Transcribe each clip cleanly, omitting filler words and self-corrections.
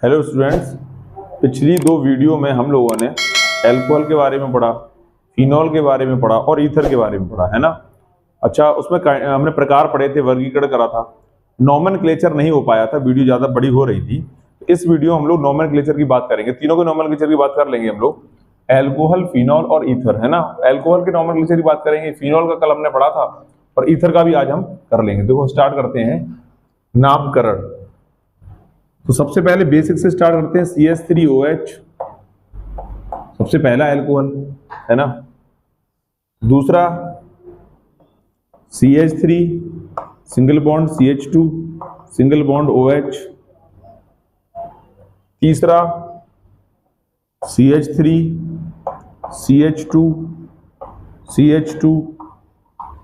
Hello students, पिछली दो video में हम लोगों ने एल्कोहल के बारे में पढ़ा, फिनॉल के बारे में पढ़ा और ईथर के बारे में पढ़ा, है ना। अच्छा, उसमें हमने प्रकार पढ़े थे, वर्गीकरण करा था, नॉमेनक्लेचर नहीं हो पाया था, वीडियो ज्यादा बड़ी हो रही थी। इस वीडियो हम लोग नॉमेनक्लेचर की बात करेंगे, तीनों के नॉमेनक्लेचर की बात कर लेंगे हम लोग, एल्कोहल, फिनॉल और ईथर, है ना। एल्कोहल के नॉमेनक्लेचर की बात करेंगे, फिनॉल का कल हमने पढ़ा था और ईथर का भी आज हम कर लेंगे। देखो स्टार्ट करते हैं नामकरण। तो सबसे पहले बेसिक से स्टार्ट करते हैं। CH3OH सबसे पहला एल्कोहल, है ना। दूसरा CH3 single bond CH2 single bond OH। तीसरा CH3 CH2 CH2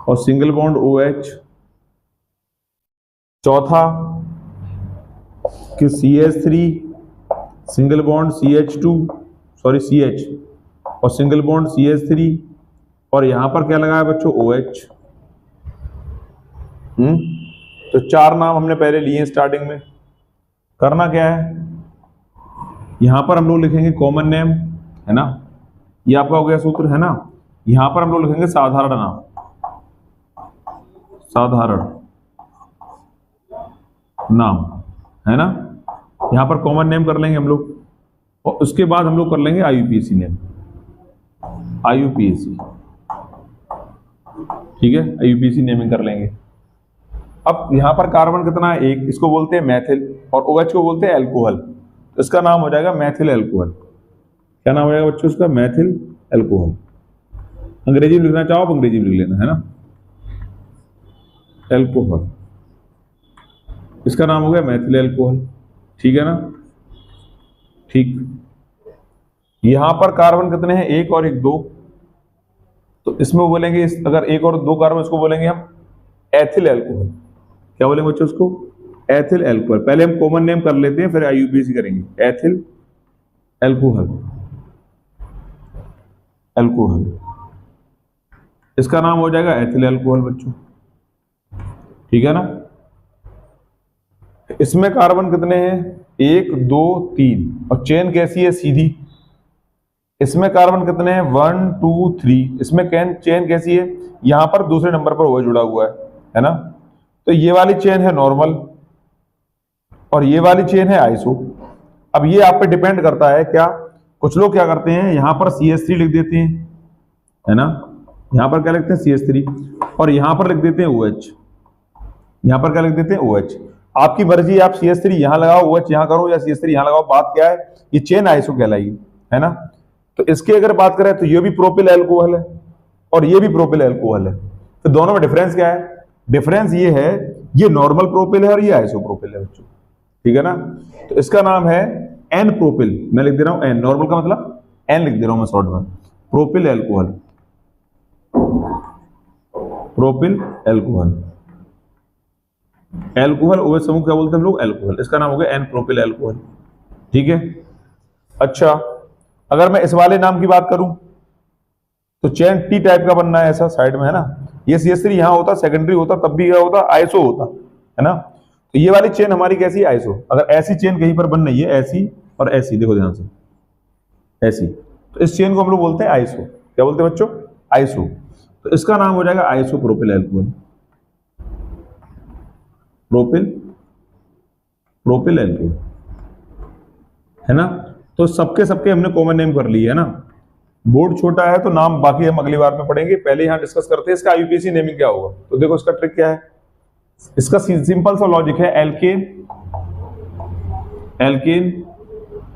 और सिंगल बॉन्ड OH। चौथा कि CH3 सिंगल बॉन्ड CH और सिंगल बॉन्ड CH3 और यहां पर क्या लगा है बच्चों, OH। तो चार नाम हमने पहले लिए स्टार्टिंग में। करना क्या है, यहां पर हम लोग लिखेंगे कॉमन नेम, है ना, ये आपका हो गया सूत्र, है ना। यहां पर हम लोग लिखेंगे साधारण नाम, साधारण नाम, है ना। यहां पर कॉमन नेम कर लेंगे हम लोग और उसके बाद हम लोग कर लेंगे IUPAC नेम, IUPAC, ठीक है, IUPAC नेमिंग कर लेंगे। अब यहां पर कार्बन कितना है, एक, इसको बोलते हैं मैथिल और OH को बोलते हैं एल्कोहल। तो इसका नाम हो जाएगा मैथिल एल्कोहल। क्या नाम हो जाएगा बच्चों इसका, मैथिल एल्कोहल। अंग्रेजी में लिखना चाहो आप अंग्रेजी में लिख लेना, है ना, एल्कोहल। इसका नाम हो गया मैथिल एल्कोहल, ठीक है ना। ठीक, यहां पर कार्बन कितने हैं, एक और एक, दो। तो इसमें बोलेंगे अगर एक और दो कार्बन, इसको बोलेंगे हम एथिल एल्कोहल। क्या बोलेंगे बच्चों उसको, एथिल एल्कोहल। पहले हम कॉमन नेम कर लेते हैं, फिर IUPAC करेंगे। एथिल एल्कोहल, एल्कोहल, इसका नाम हो जाएगा एथिल एल्कोहल बच्चों, ठीक है ना। इसमें कार्बन कितने हैं, एक, दो, तीन, और चेन कैसी है, सीधी। इसमें कार्बन कितने हैं, 1 2 3। इसमें चेन कैसी है, यहां पर दूसरे नंबर पर OH जुड़ा हुआ है ना। तो ये वाली चेन है नॉर्मल और ये वाली चेन है आइसो। अब ये आप पे डिपेंड करता है, क्या कुछ लोग क्या करते हैं, यहां पर CH3 लिख देते हैं, है ना। यहां पर क्या लिखते हैं, CH3, और यहां पर लिख देते हैं OH। यहां पर क्या लिख देते हैं, OH। आपकी मर्जी, आप CH3 यहां लगाओ, OH यहां करो, या CH3 यहां लगाओ। बात क्या है, ये चेन आइसो कहलाएगी, है ना। तो इसकी अगर बात करें तो ये भी प्रोपिल एल्कोहल है और ये भी प्रोपिल एल्कोहल है। तो दोनों में डिफरेंस क्या है, डिफरेंस ये है, ये नॉर्मल प्रोपिल है और ये आइसोप्रोपिल है बच्चों, ठीक है ना। तो इसका नाम है एन प्रोपिल। मैं लिख दे रहा हूं एन, नॉर्मल का मतलब एन लिख दे रहा हूं मैं शॉर्ट में, propyl alcohol, propyl alcohol. Alcohol OH समूह क्या बोलते हैं हम लोग, एल्कोहल। इसका नाम हो गया एन प्रोपिल एल्कोहल, ठीक है। अच्छा, अगर मैं इस वाले नाम की बात करूं तो चेन T टाइप का बनना है, ऐसा साइड में, है ना। ये CH3 यहां होता, सेकेंडरी होता, तब भी क्या होता, आइसो होता, है ना। तो ये वाली चेन हमारी कैसी, आइसो। अगर ऐसी चेन कहीं पर बन रही है, ऐसी और ऐसी, देखो ध्यान से, ऐसी, तो इस चेन को हम लोग बोलते हैं आइसो। क्या बोलते हैं बच्चों, आइसो। तो इसका नाम हो जाएगा आइसोप्रोपिल एल्कोहल, प्रोपिल एल्कोहल, है ना। तो सबके हमने कॉमन नेम कर लिए, है ना। बोर्ड छोटा है तो नाम बाकी हम अगली बार में पढ़ेंगे, पहले यहां डिस्कस करते हैं इसका IUPAC नेमिंग क्या होगा। तो देखो इसका ट्रिक क्या है, इसका सिंपल सा लॉजिक है, एल्केन, एल्केन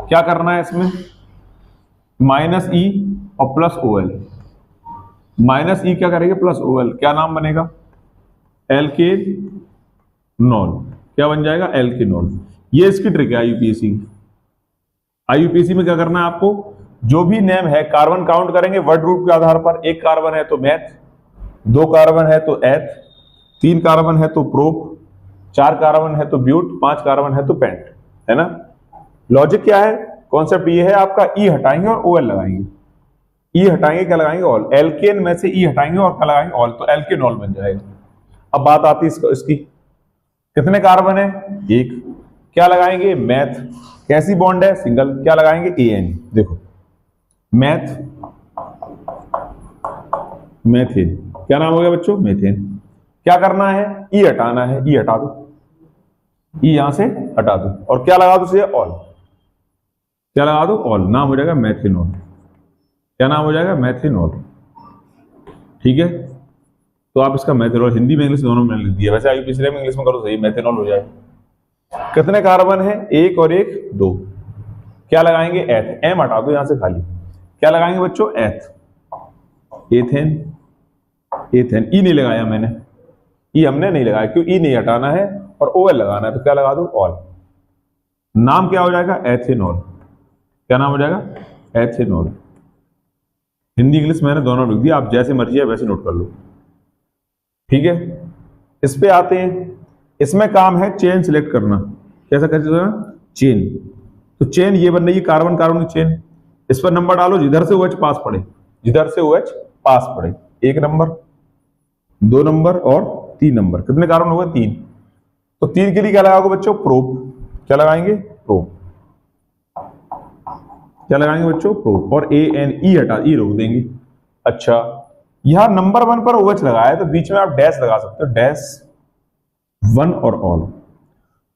क्या करना है इसमें, -E और +OL, -E क्या करेंगे, +OL, क्या नाम बनेगा, एल्केनॉल। क्या बन जाएगा, एल्केनॉल। ये इसकी ट्रिक है IUPAC। IUPAC में क्या करना है आपको, जो भी नेम है, कार्बन काउंट करेंगे वर्ड रूट के आधार पर। एक कार्बन है तो मैथ, दो कार्बन है तो एथ, तीन कार्बन है तो प्रोप, चार कार्बन है तो ब्यूट, पांच कार्बन है तो पेंट, है ना। लॉजिक क्या है, कॉन्सेप्ट ये है आपका, E हटाएंगे और OL लगाएंगे। E हटाएंगे, क्या लगाएंगे, ऑल। एल्केन में से E हटाएंगे और क्या लगाएंगे, ऑल, तो एल्केनॉल बन जाएगा। अब बात आती है इसकी, कितने कार्बन है, एक, क्या लगाएंगे, मैथ। कैसी बॉन्ड है, सिंगल। क्या लगाएंगे, AN। देखो मैथ, मेथेन। क्या नाम हो गया बच्चों, मेथेन। क्या करना है, ई हटाना है, ई हटा दो, ई यहां से हटा दो, और क्या लगा दो, ऑल। क्या लगा दो, ऑल। नाम हो जाएगा मैथेनॉल। क्या नाम हो जाएगा, मैथेनॉल। ठीक है, तो आप इसका मैथेनॉल हिंदी में इंग्लिश दोनों में लिख दिया। वैसे आईयूपीएसी में इंग्लिश में करो सही, मैथेनॉल हो जाएगा। कितने कार्बन है, एक और एक, दो। क्या लगाएंगे, एथ। एम हटा दो यहां से खाली। क्या लगाएंगे बच्चों, एथ, एथेन, एथेन। ई नहीं लगाया मैंने, ई हमने नहीं लगाया, क्यों, ई नहीं हटाना है और OL लगाना है, तो क्या लगा दो, ऑल। नाम क्या हो जाएगा, एथेनॉल। क्या नाम हो जाएगा, एथेनॉल। हिंदी इंग्लिश मैंने दोनों लिख दिया, आप जैसे मर्जी है वैसे नोट कर लो। ठीक है, इस पे आते हैं। इसमें काम है चेन सिलेक्ट करना। कैसा कर, चेन। तो चेन ये बन रही है, कार्बन कार्बन की चेन। इस पर नंबर डालो जिधर से OH पास पड़े, जिधर से OH पास पड़े। 1 नंबर, 2 नंबर और 3 नंबर। कितने कार्बन हो गए, 3। तो 3 के लिए क्या लगाओगे बच्चों, प्रोप। क्या लगाएंगे, प्रोप। क्या लगाएंगे बच्चों, प्रोप। और ANE हटा, ई रोक देंगे। अच्छा, यहां नंबर 1 पर OH लगाया है, तो बीच में आप डैश लगा सकते हो, डैश 1 और ऑल।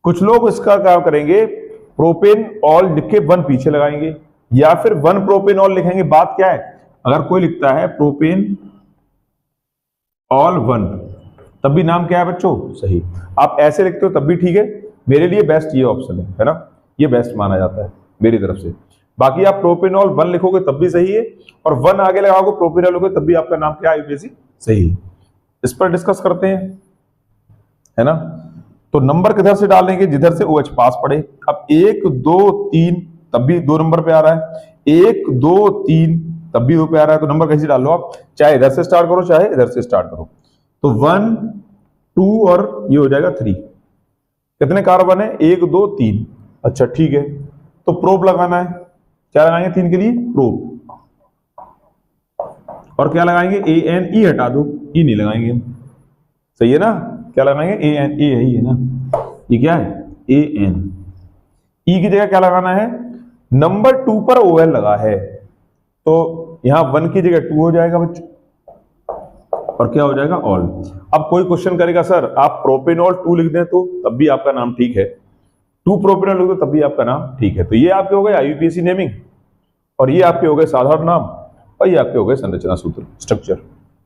कुछ लोग इसका क्या करेंगे, प्रोपेन ऑल लिख के 1 पीछे लगाएंगे, या फिर 1 प्रोपेन ऑल लिखेंगे। बात क्या है, अगर कोई लिखता है प्रोपेन ऑल 1, तब भी नाम क्या है बच्चों, सही। आप ऐसे लिखते हो तब भी ठीक है। मेरे लिए बेस्ट ये ऑप्शन है ना, ये बेस्ट माना जाता है मेरी तरफ से। बाकी आप प्रोपेनॉल 1 लिखोगे तब भी सही है, और 1 आगे लगाओगे प्रोपेनॉल लिखोगे तब भी आपका नाम क्या है, आईयूपीएसी सही है। इस पर डिस्कस करते हैं, है ना। तो नंबर किधर से डालेंगे, जिधर से OH पास पड़े। अब 1 2 3 तब भी 2 नंबर पे आ रहा है, 1 2 3 तब भी 2 पे आ रहा है, तो नंबर कैसे डाल लो आप, चाहे इधर से स्टार्ट करो चाहे इधर से स्टार्ट करो। तो 1 2 और ये हो जाएगा 3। कितने कार्बन है, 1 2 3। अच्छा ठीक है, तो प्रोब लगाना है। क्या लगाएंगे 3 के लिए, प्रोब। और क्या लगाएंगे, ANE हटा दो, ई नहीं लगाएंगे, सही है ना। क्या लगाएंगे, ANA, यही है ना, ये क्या है, AN। ई की जगह क्या लगाना है, नंबर 2 पर OL लगा है, तो यहां 1 की जगह 2 हो जाएगा बच्चों, और क्या हो जाएगा, ऑल। अब कोई क्वेश्चन करेगा, सर आप प्रोपेनॉल 2 लिख दें तो तब भी आपका नाम ठीक है, 2 प्रोपेनॉल लिख दो तब भी आपका नाम ठीक है। तो ये आपके हो गए आईयूपीएसी नेमिंग, और ये आपके हो गए साधारण नाम, और ये आपके हो गए संरचना सूत्र, स्ट्रक्चर।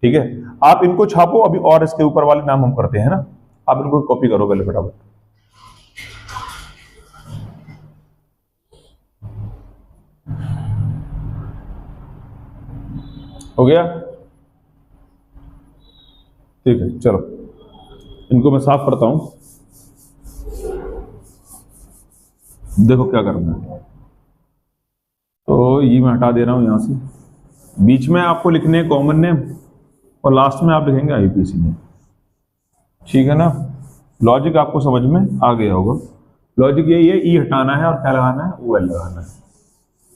ठीक है, आप इनको छापो अभी, और इसके ऊपर वाले नाम हम करते हैं ना, आप इनको कॉपी करो पहले फटाफट। हो गया, ठीक है, चलो इनको मैं साफ करता हूं। देखो क्या करना है, तो ये मैं हटा दे रहा हूं यहां से। बीच में आपको लिखने हैं कॉमन नेम, और लास्ट में आप लिखेंगे आईयूपीएसी नेम। ठीक है ना, लॉजिक आपको समझ में आ गया होगा। लॉजिक यही है, ई हटाना है और क्या लगाना है, OL लगाना है।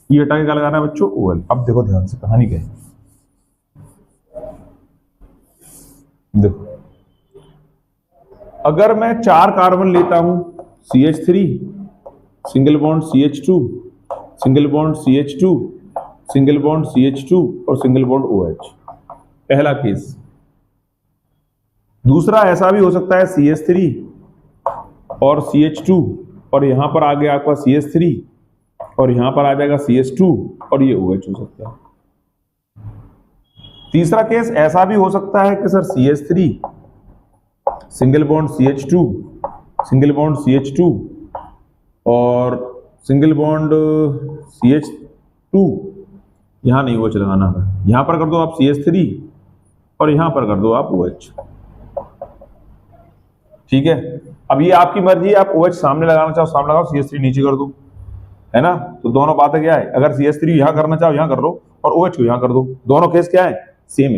ई हटा के क्या लगाना है बच्चों, OL। अब देखो ध्यान से, कहानी क्या है, देखो अगर मैं 4 कार्बन लेता हूं, CH3, single bond CH2, single bond CH2, single bond CH2 और सिंगल बॉन्ड OH, पहला केस। दूसरा ऐसा भी हो सकता है, CH3 और CH2, और यहां पर आ गया आपका CH3, और यहां पर आ जाएगा CH2, और ये OH हो सकता है। तीसरा केस ऐसा भी हो सकता है कि sir CH3, single bond CH2, single bond CH2 और सिंगल बॉन्ड CH2, यहां नहीं OH लगाना है, यहां पर कर दो आप CH3 और यहां पर कर दो आप OH। ठीक है, अब ये आपकी मर्जी है, आप OH सामने लगाना चाहो सामने लगाओ, CH3 नीचे कर दो, है ना। तो दोनों बातें क्या है, अगर CH3 यहां करना चाहो यहां कर लो, और OH को यहां कर दो, दोनों केस क्या है, सेम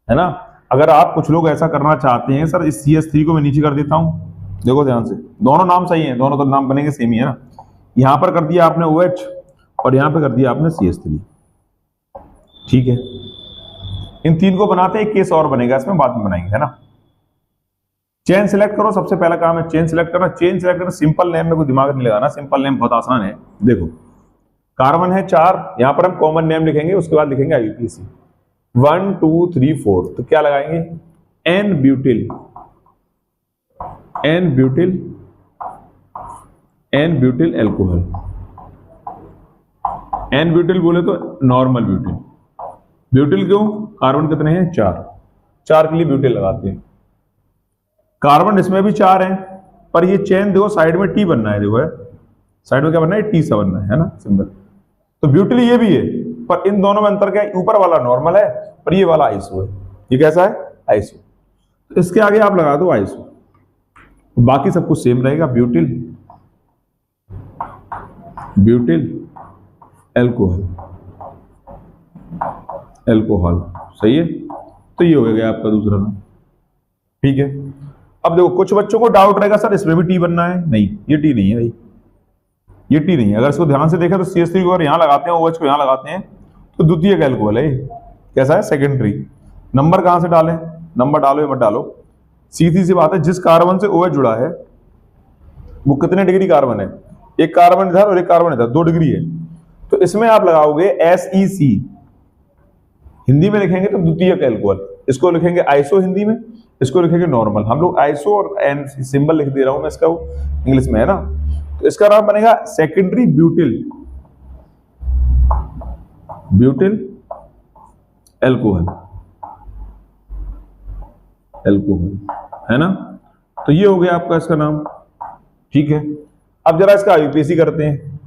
है ना। अगर आप कुछ लोग ऐसा करना चाहते हैं, सर इस CH3 को मैं नीचे कर देता हूं, देखो ध्यान से, दोनों नाम सही है, दोनों तो नाम बनेंगे सेम ही है ना। यहां पर कर दिया आपने OH और यहां पर कर दिया आपने CH3। ठीक है, इन 3 को बनाते एक केस और बनेगा, इसमें बाद में बनाएंगे, है ना। चेन सिलेक्ट करो, सबसे पहला काम है चेन सिलेक्ट करना। चेन सिलेक्ट करना, सिंपल नेम में कोई दिमाग नहीं लगाना, सिंपल नेम बहुत आसान है। देखो कार्बन है 4, यहां पर हम कॉमन नेम लिखेंगे, उसके बाद लिखेंगे आईयूपीएसी 1 2 3 4। तो क्या लगाएंगे, n butyl, n butyl, n butyl alcohol. N butyl बोले तो नॉर्मल ब्यूटिल। ब्यूटिल क्यों, कार्बन कितने हैं 4, 4 के लिए ब्यूटिल लगाते हैं। कार्बन इसमें भी 4 हैं, पर ये चेन देखो साइड में टी बनना है, देखो है साइड में क्या बनना है, टी सा बनना है ना सिंबल। तो ब्यूटिल ये भी है, पर इन दोनों में अंतर क्या है, ऊपर वाला नॉर्मल है पर ये वाला आइसो है। ये कैसा है, आइसो। तो इसके आगे आप लगा दो आइसो, बाकी सब कुछ सेम रहेगा। ब्यूटिल, ब्यूटिल एल्कोहल, एल्कोहल, सही है। तो ये हो गया आपका दूसरा नाम, ठीक है। अब देखो कुछ बच्चों को डाउट रहेगा सर इसमें भी टी बनना है, नहीं ये टी नहीं है भाई, ये टी नहीं है। अगर इसको ध्यान से देखा तो CH3 को अगर यहां लगाते हैं, OH को यहां लगाते हैं, तो द्वितीयक एल्कोहल है। कैसा है, सेकेंडरी। नंबर कहां से डालें, नंबर डालो या मत डालो, सीधी सी बात है। जिस कार्बन से OH जुड़ा है वो कितने डिग्री कार्बन है, एक कार्बन इधर और एक कार्बन इधर, 2 डिग्री है। तो इसमें आप लगाओगे SEC, हिंदी में लिखेंगे तो द्वितीयक एल्कोहल, इसको लिखेंगे आइसो हिंदी में, इसको लिखेंगे नॉर्मल। हम लोग आइसो और एन सिंबल लिख दे रहा हूं मैं इसका, वो इंग्लिश में है ना। तो इसका नाम बनेगा secondary butyl, butyl alcohol, alcohol, है ना। तो ये हो गया आपका इसका नाम, ठीक है। अब जरा इसका आईयूपीएसी करते हैं।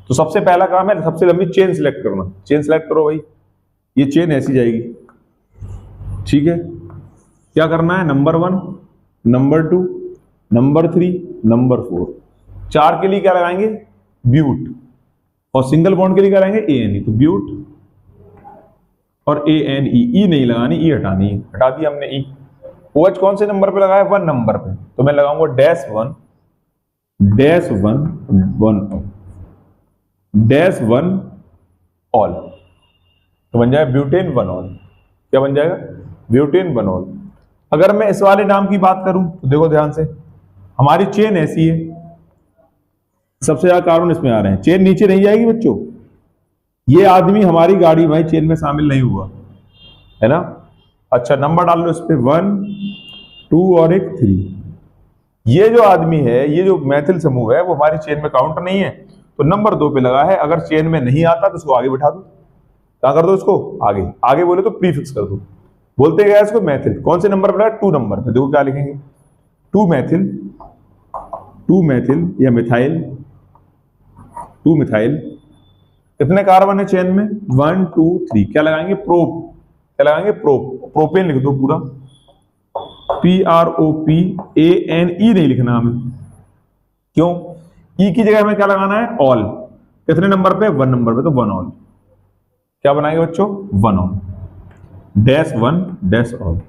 तो सबसे पहला काम है सबसे लंबी चेन सिलेक्ट करना। चेन सिलेक्ट करो भाई, ये चेन ऐसी जाएगी, ठीक है। क्या करना है, नंबर 1, नंबर 2, नंबर 3, नंबर 4। 4 के लिए क्या लगाएंगे, ब्यूट, और सिंगल बॉन्ड के लिए क्या लगाएंगे, ANE। तो ब्यूट और ANE, ई नहीं लगानी, ई हटानी है, हटा दी हमने ई। OH कौन से नंबर पे लगाया, 1 नंबर पे, तो मैं लगाऊंगा -1, -1, 1 ऑल, तो बन जाएगा ब्यूटेन 1 ऑल। क्या बन जाएगा, ब्यूटेन 1 ऑल। अगर मैं इस वाले नाम की बात करूं तो देखो ध्यान से, हमारी चेन ऐसी है, सबसे ज्यादा कार्बन इसमें आ रहे हैं, चेन नीचे नहीं जाएगी बच्चों। ये आदमी हमारी गाड़ी में चेन में शामिल नहीं हुआ है ना। अच्छा नंबर डाल लो इस पे, 1 2 और एक 3। ये जो आदमी है, ये जो मैथिल समूह है, वो हमारी चेन में काउंट नहीं है, तो नंबर 2 पे लगा है। अगर चेन में नहीं आता तो उसको आगे बिठा दो, क्या कर दो इसको आगे, आगे बोले तो प्रीफिक्स कर दो। बोलते गया इसको मैथिल, कौन से नंबर पर, 2 नंबर पे। देखो क्या लिखेंगे, 2 मैथिल, 2 मैथिल या मिथाइल, 2 मिथाइल। कितने कार्बन है चेन में, 1 2 3। क्या लगाएंगे, प्रोप, क्या लगाएंगे, प्रोप, प्रोपेन लिख दो पूरा, PROPANE नहीं लिखना हमें, क्यों, ई की जगह में क्या लगाना है, ऑल। कितने नंबर पे, 1 नंबर पे, तो 1 ऑल। क्या बनाएंगे बच्चों, 1 ऑल, -1 -ऑल।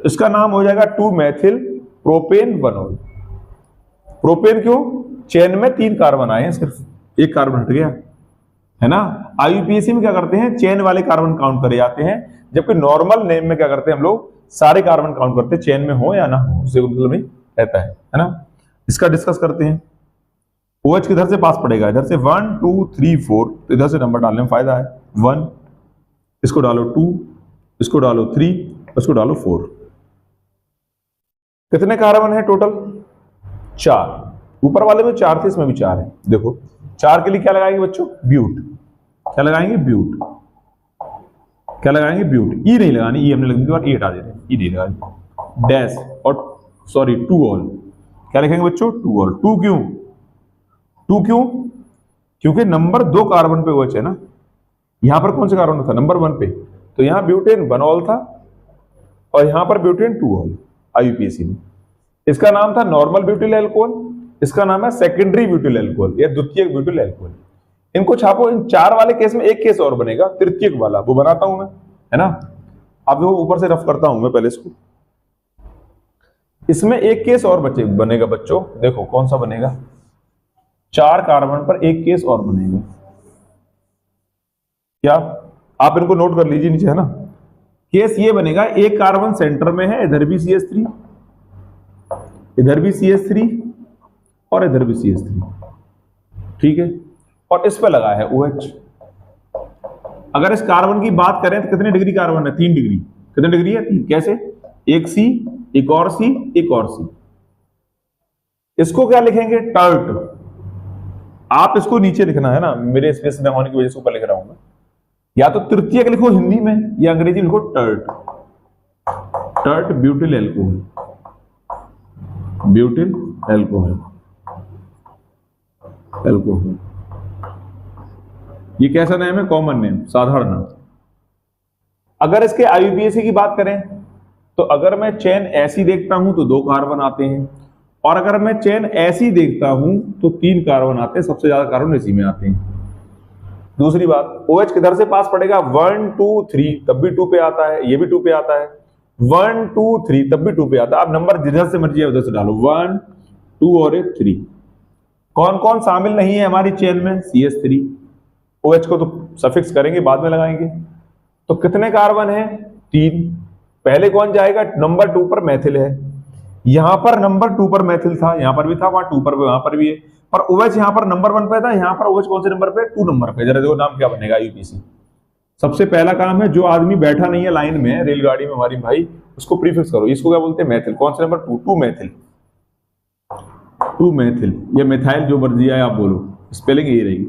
इसका नाम हो जाएगा 2 मैथिल प्रोपेन 1 ऑल। प्रोपेन क्यों, चेन में 3 कार्बन आए हैं, सिर्फ एक कार्बन हट गया, है ना। आईयूपीएसी में क्या करते हैं, चेन वाले कार्बन काउंट करे जाते हैं, जबकि नॉर्मल नेम में क्या करते हैं हम लोग, सारे कार्बन काउंट करते हैं, चेन में हो या ना हो, उससे मतलब नहीं रहता है ना। इसका डिस्कस करते हैं। OH किधर से पास पड़ेगा, इधर से 1 2 3 4, तो इधर से नंबर डालने में फायदा है। 1, इसको डालो 2, इसको डालो 3, इसको डालो 4। कितने कार्बन है टोटल, 4। ऊपर वाले में 4 थे, इसमें भी 4 है। देखो 4 के लिए क्या लगाएंगे बच्चों, ब्यूट। क्या लगाएंगे, ब्यूट। क्या लगाएंगे, ब्यूट। ई नहीं लगानी, ई हमने लगने के बाद ई हटा दे रहे हैं, ई नहीं लगानी। डैश और सॉरी 2 ऑल। क्या लिखेंगे बच्चों, 2 ऑल। 2 क्यों, 2 क्यों, क्योंकि नंबर 2 कार्बन पे OH है ना। यहां पर कौन से कार्बन था, नंबर 1 पे, तो यहां ब्यूटेन 1 ऑल था और यहां पर ब्यूटेन 2 ऑल आईयूपीएसी में। इसका नाम था नॉर्मल ब्यूटिल एल्कोहल, इसका नाम है सेकेंडरी ब्यूटिल एल्कोहल या द्वितीयक ब्यूटिल एल्कोहल। इनको छापो, इन 4 वाले केस में एक केस और बनेगा, तृतीयक वाला, वो बनाता हूं मैं, है ना। अब वो ऊपर से रफ करता हूं मैं पहले इसको। इसमें एक केस और बनेगा बच्चों, देखो कौन सा बनेगा, 4 कार्बन पर एक केस और बनेगा। क्या, आप इनको नोट कर लीजिए नीचे, है ना। केस ये बनेगा, एक कार्बन सेंटर में है, इधर भी CH3, इधर भी CH3 और इधर भी CH3, ठीक है, और इस पे लगा है OH। अगर इस कार्बन की बात करें तो कितने डिग्री कार्बन है? 3 डिग्री। कितने डिग्री है? 3। कैसे? एक C, एक और C, एक और C। इसको क्या लिखेंगे? टर्ट। आप इसको नीचे लिखना है ना, मेरे स्पेस में होने की वजह से ऊपर लिख रहा हूं मैं। या तो तृतीयक लिखो हिंदी में, या अंग्रेजी लिखो tert. Tert butyl alcohol, butyl alcohol, alcohol. ये कैसा नाम है? कॉमन नेम, साधारण नाम। अगर इसके IUPAC की बात करें तो अगर मैं चेन ऐसी देखता हूं तो 2 कार्बन आते हैं, और अगर मैं चेन ऐसी देखता हूं तो 3 कार्बन आते हैं। सबसे ज्यादा कार्बन इसी में आते हैं। दूसरी बात, OH किधर से पास पड़ेगा? 1 2 3, तब भी 2 पे आता है, ये भी 2 पे आता है। 1 2 3 तब भी 2 पे आता है। आप नंबर जिधर से मर्जी है उधर से डालो, 1 2 और 3। कौन कौन शामिल नहीं है हमारी चेन में? CH3। OH को तो सफिक्स करेंगे, बाद में लगाएंगे। तो कितने कार्बन है? 3। पहले कौन जाएगा? नंबर 2 पर मैथिल है। यहां पर नंबर 2 पर मैथिल था, यहां पर भी था, वहां 2 पर वहां पर भी है, पर OH यहां पर नंबर 1 पे था, यहां पर OH कौन से नंबर पे? 2 नंबर पे। जरा देखो नाम क्या बनेगा IUPAC। सबसे पहला काम है, जो आदमी बैठा नहीं है लाइन में रेलगाड़ी में हमारी भाई, उसको प्रीफिक्स करो। इसको क्या बोलते हैं? मैथिल। कौन से नंबर? 2 मैथिल, 2 मैथिल या मिथाइल, जो मर्जी है आप बोलो, स्पेलिंग यही रहेगी।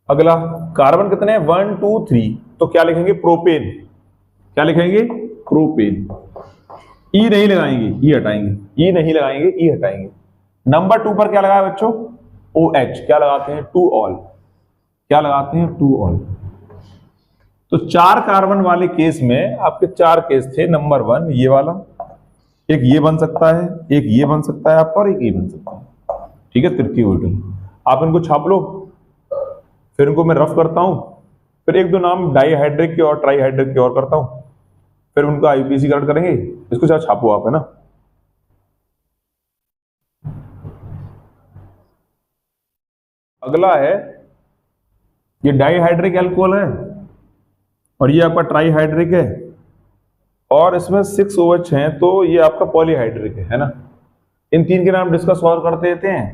अगला कार्बन कितने हैं? 1 2 3। तो क्या लिखेंगे? प्रोपेन। क्या लिखेंगे? प्रोपेन। ई नहीं लगाएंगे, ई हटाएंगे, ई नहीं लगाएंगे, ई हटाएंगे। नंबर 2 पर क्या लगाया बच्चों? OH। क्या लगाते हैं? 2 ऑल। क्या लगाते हैं? 2 ऑल। तो 4 कार्बन वाले केस में आपके 4 केस थे। नंबर 1 ये वाला, एक ये बन सकता है, एक ये बन सकता है आपका, और एक ये बन सकता है, ठीक है, तृतीय ऑर्बिटल। आप इनको छाप लो, फिर इनको मैं रफ करता हूं, फिर 1 2 नाम डाईहाइड्रिक के और ट्राईहाइड्रिक के और करता हूं, फिर उनका IUPAC करेक्ट करेंगे। इसको चाहे छापो आप, है ना। अगला है, ये डाईहाइड्रिक अल्कोहल है और ये आपका ट्राईहाइड्रिक है, और इसमें 6 OH हैं, तो ये आपका पॉलीहाइड्रिक है ना। इन 3 के नाम डिस्कस और करते देते हैं,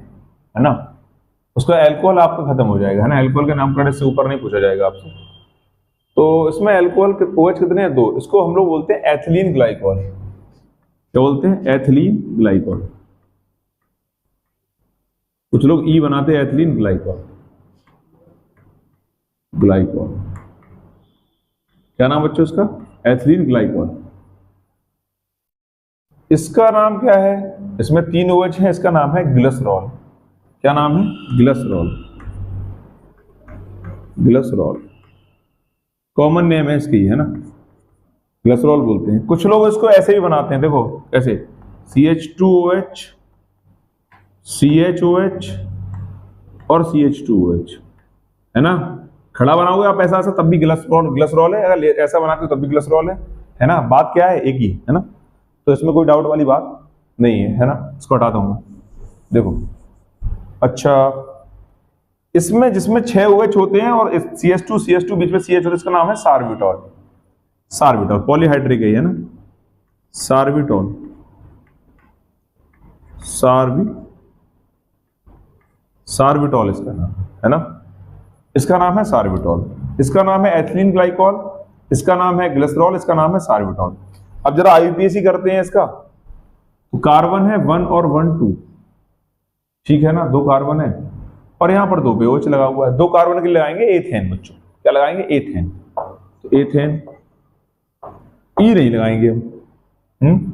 है ना। उसका अल्कोहल आपका खत्म हो जाएगा, है ना। अल्कोहल के नाम करने से ऊपर नहीं पूछा जाएगा आपसे। तो इसमें अल्कोहल OH कितने हैं? 2। इसको हम लोग बोलते हैं एथिलीन ग्लाइकॉल। क्या बोलते हैं? Ethylene glycol. कुछ लोग ई बनाते हैं एथिलीन ग्लाइकॉल। ग्लाइकॉल क्या नाम बच्चों इसका? Ethylene glycol. इसका नाम क्या है? इसमें 3 OH है, इसका नाम है ग्लिसरॉल। क्या नाम है? ग्लिसरॉल। ग्लिसरॉल कॉमन नेम है इसकी, है ना, ग्लिसरॉल बोलते हैं। कुछ लोग इसको ऐसे भी बनाते हैं, देखो ऐसे, CH2OH, CHOH और CH2OH, है ना। खड़ा बनाओगे आप ऐसा ऐसा तब भी ग्लिसरॉल ग्लिसरॉल है, अगर ऐसा बनाते हो तब भी ग्लिसरॉल है ना। बात क्या है? एक ही, है ना। तो इसमें कोई डाउट वाली बात नहीं है ना। इसको हटा दूंगा, देखो। अच्छा, इसमें जिसमें 6 OH होते हैं और CH2 बीच में CH होता है, इसका नाम है सार्बिटॉल। सार्बिटॉल पॉलीहाइड्रिक है ना, सार्बिटॉल। सार्बिटॉल इसका नाम है ना, इसका नाम है सार्बिटॉल। इसका नाम है एथिलीन ग्लाइकॉल, इसका नाम है ग्लिसरॉल, इसका नाम है सार्बिटॉल। अब जरा IUPAC करते हैं इसका। तो कार्बन है 1 और 1 2, ठीक है ना, 2 कार्बन है और यहां पर 2 पे OH लगा हुआ है। 2 कार्बन के लिए लगाएंगे एथेन बच्चों। क्या लगाएंगे? एथेन। तो एथेन, ई नहीं लगाएंगे हम।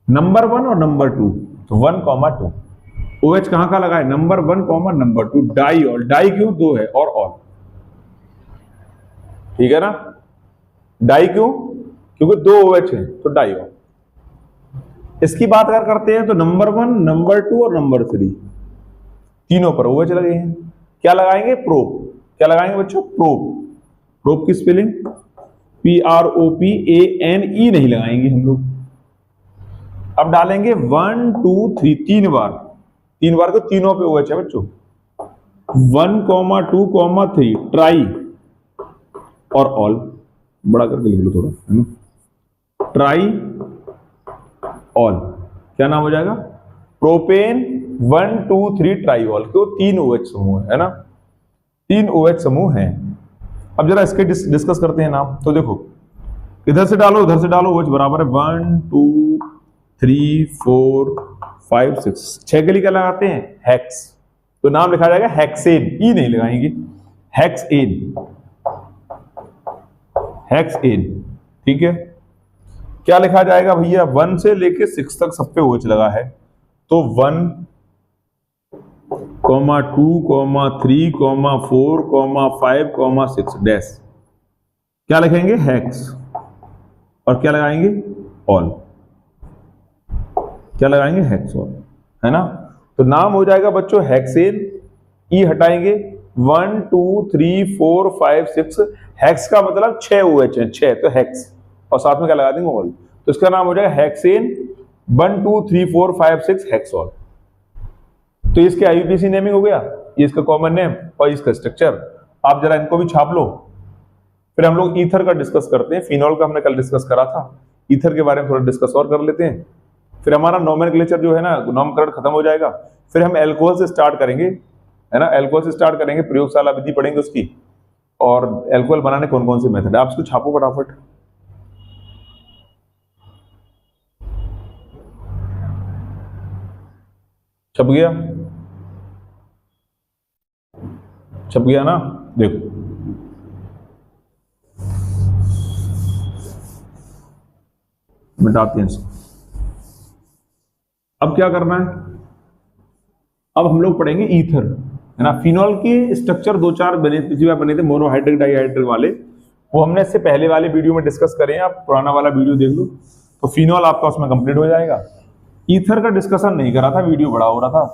नंबर 1 और नंबर 2, तो 1, 2। OH कहां का लगा है? Number 1, number 2। डाईऑल। डाई क्यों? 2 है और ऑल, ठीक है ना। डाई क्यों? क्योंकि 2 OH है, तो डाईऑल। इसकी बात अगर करते हैं तो नंबर 1, नंबर 2 और नंबर 3 तीनों पर OH लगे हैं। क्या लगाएंगे? प्रोप। क्या लगाएंगे बच्चों? प्रोप। प्रोप की स्पेलिंग PROPANE नहीं लगाएंगे हम लोग। अब डालेंगे 1 2 3, 3 बार। 3 बार को तीनों पे OH है बच्चों। 1, 2, 3 ट्राई और ऑल। बड़ा करके लिख लो थोड़ा, है ना। ट्राई ऑल, क्या नाम हो जाएगा? प्रोपेन 1 2 3 ट्राइऑल। क्यों? 3 OH समूह है ना, 3 OH समूह हैं। अब जरा इसके डिस्कस करते हैं नाम। तो देखो इधर से डालो उधर से डालो, OH बराबर है 1 2 3 4 5 6, 6 के लिए क्या लगाते हैं? हेक्स। तो नाम लिखा जाएगा हेक्सेन, ई नहीं लगाएंगे, हेक्सेन, हेक्सेन। ठीक है, क्या लिखा जाएगा भैया? 1 से लेके 6 तक सब पे OH लगा है, तो 1 2 3 4 5 6 डैश क्या लिखेंगे? हेक्स। और क्या लगाएंगे? ऑल। क्या लगाएंगे? हेक्स ऑल, है ना। तो नाम हो जाएगा बच्चों हेक्सेन, ई हटाएंगे 1 2 3 4 5 6, हेक्स का मतलब 6 OH है, 6 तो हेक्स, और साथ में क्या लगा देंगे? ऑल। तो इसका नाम हो जाएगा हेक्सेन 1 2 3 4 5 6 हेक्सॉल। तो इसके IUPAC नेमिंग हो गया, ये इसका कॉमन नेम और इसका स्ट्रक्चर। आप जरा इनको भी छाप लो। फिर हम लोग ईथर का डिस्कस करते हैं। फिनॉल का हमने कल डिस्कस करा था, ईथर के बारे में थोड़ा डिस्कस और कर लेते हैं। फिर हमारा नोमेनक्लेचर जो है ना, नामकरण खत्म हो जाएगा। फिर हम एल्कोहल से स्टार्ट करेंगे, है ना, एल्कोहल से स्टार्ट करेंगे, प्रयोगशाला विधि पढ़ेंगे उसकी, और एल्कोहल बनाने कौन कौन से मेथड है। आप इसको छापो फटाफट। छप गया? छप गया ना? देखो मिटाते हैं इसको। अब क्या करना है? अब हम लोग पढ़ेंगे ईथर, है ना। फिनॉल के स्ट्रक्चर 2-4 बने, पिछली बार बने थे मोनोहाइड्रिक डाइहाइड्रिक वाले, वो हमने इससे पहले वाले वीडियो में डिस्कस करे हैं। आप पुराना वाला वीडियो देख लो, तो फिनॉल आपका उसमें कंप्लीट हो जाएगा। ईथर का डिस्कशन नहीं करा था, वीडियो बड़ा हो रहा था।